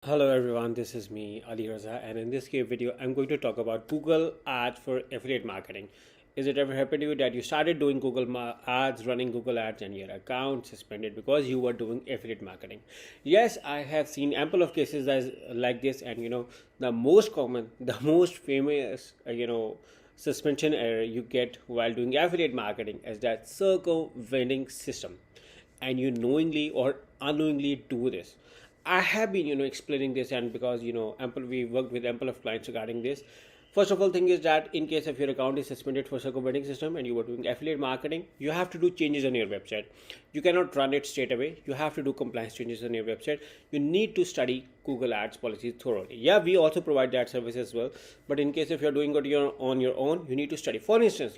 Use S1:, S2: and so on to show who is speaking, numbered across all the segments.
S1: Hello everyone, this is me, Ali Raza, and in this video, I'm going to talk about Google Ads for affiliate marketing. Is it ever happened to you that you started doing Ads, running Google Ads, and your account suspended because you were doing affiliate marketing? Yes, I have seen ample of cases like this, and the most common, the most famous, suspension error you get while doing affiliate marketing is that circumventing system, and you knowingly or unknowingly do this. I have been, explaining this, and because ample we worked with ample of clients regarding this. First of all, thing is that in case if your account is suspended for circumventing system and you were doing affiliate marketing, you have to do changes on your website. You cannot run it straight away. You have to do compliance changes on your website. You need to study Google Ads policies thoroughly. Yeah, we also provide that service as well. But in case if you're doing it on your own, you need to study. For instance,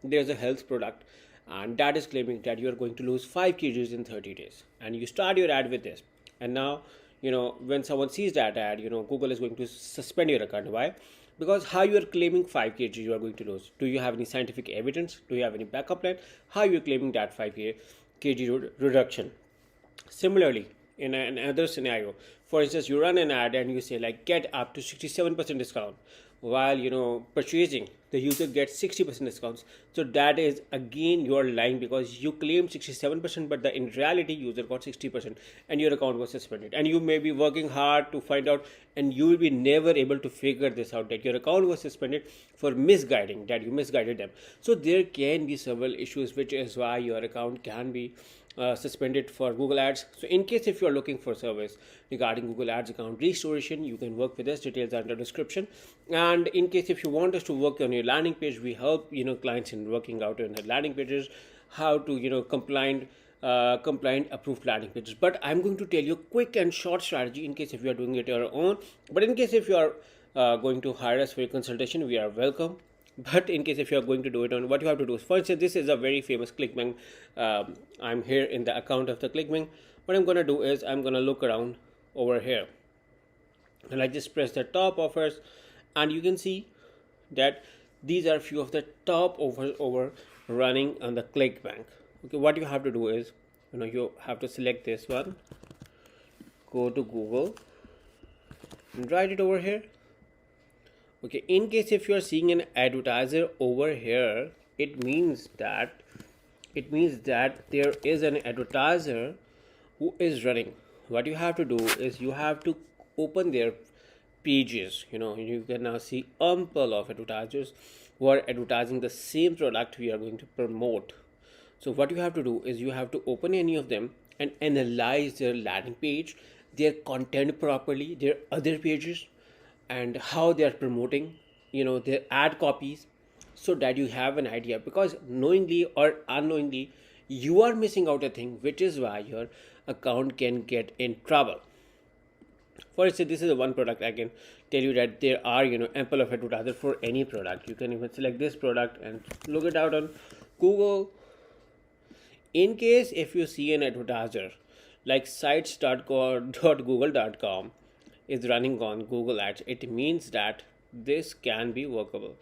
S1: there's a health product and that is claiming that you're going to lose 5 kgs in 30 days, and you start your ad with this. And now, when someone sees that ad, Google is going to suspend your account. Why? Because how you are claiming 5 kg you are going to lose? Do you have any scientific evidence? Do you have any backup plan? How you are claiming that 5 kg reduction? Similarly, in another scenario, for instance, you run an ad and you say like get up to 67% discount, while purchasing the user gets 60% discounts. So that is again you're lying, because you claim 67%, but in reality user got 60% and your account was suspended. And you may be working hard to find out, and you will be never able to figure this out, that your account was suspended for misguiding, that you misguided them. So there can be several issues, which is why your account can be suspended for Google Ads. So in case if you are looking for service regarding Google Ads account restoration, you can work with us. Details are in the description. And in case if you want us to work on your landing page, we help clients in working out on their landing pages, how to compliant approved landing pages. But I'm going to tell you a quick and short strategy in case if you are doing it your own. But in case if you are going to hire us for your consultation, we are welcome. But in case if you are going to do it on, what you have to do is, for instance, this is a very famous clickbank. I'm here in the account of the clickbank. What I'm going to do is I'm going to look around over here, and I just press the top offers, and you can see that these are few of the top offers over running on the clickbank. Okay, what you have to do is, you have to select this one, go to Google and write it over here. Okay, in case if you are seeing an advertiser over here, it means that there is an advertiser who is running. What you have to do is you have to open their pages. You can now see ample of advertisers who are advertising the same product we are going to promote. So what you have to do is you have to open any of them and analyze their landing page, their content properly, their other pages, and how they are promoting their ad copies, so that you have an idea. Because knowingly or unknowingly you are missing out a thing, which is why your account can get in trouble. For instance, this is a one product. I can tell you that there are ample of advertisers for any product. You can even select this product and look it out on Google. In case if you see an advertiser like sites.google.com is running on Google Ads, it means that this can be workable.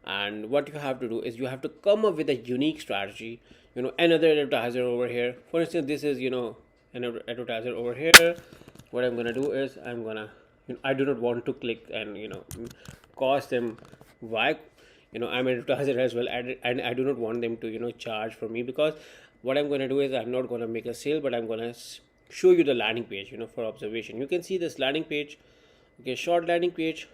S1: And what you have to do is you have to come up with a unique strategy. Another advertiser over here, for instance, this is an advertiser over here. What I'm gonna do is I do not want to click and cost them. Why? I'm an advertiser as well, and I do not want them to charge for me, because what I'm gonna do is I'm not gonna make a sale, but I'm gonna show you the landing page for observation. You can see this landing page, okay, short landing page,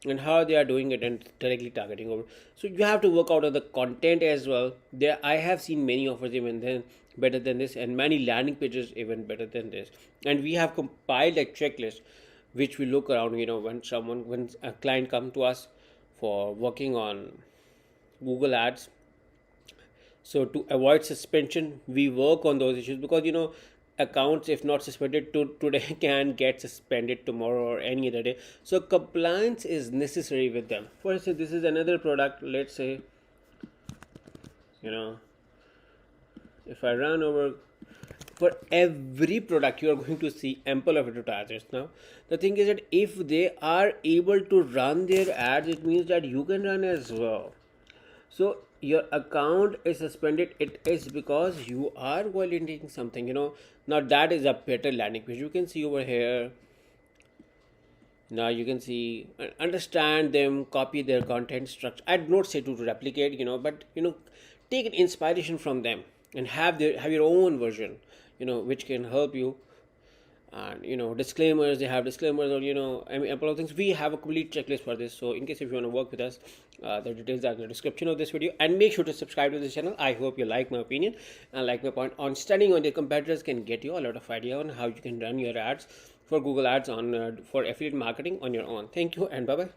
S1: and how they are doing it and directly targeting over. So you have to work out on the content as well. There I have seen many offers even then better than this, and many landing pages even better than this. And we have compiled a checklist which we look around when a client come to us for working on Google Ads. So to avoid suspension, we work on those issues, because accounts, if not suspended today, can get suspended tomorrow or any other day. So compliance is necessary with them. For instance, this is another product. Let's say if I run over, for every product you are going to see ample of advertisers. Now the thing is that if they are able to run their ads, it means that you can run as well. So your account is suspended, it is because you are violating something. Now that is a better landing page. You can see over here, Now you can see, understand them, copy their content structure. I'd not say to replicate, but take an inspiration from them and have your own version, which can help you. And disclaimers, they have disclaimers, or I mean, a lot of things. We have a complete checklist for this, so in case if you want to work with us, the details are in the description of this video. And make sure to subscribe to this channel. I hope you like my opinion and like my point on studying on your competitors can get you a lot of idea on how you can run your ads for Google ads on for affiliate marketing on your own. Thank you and bye bye.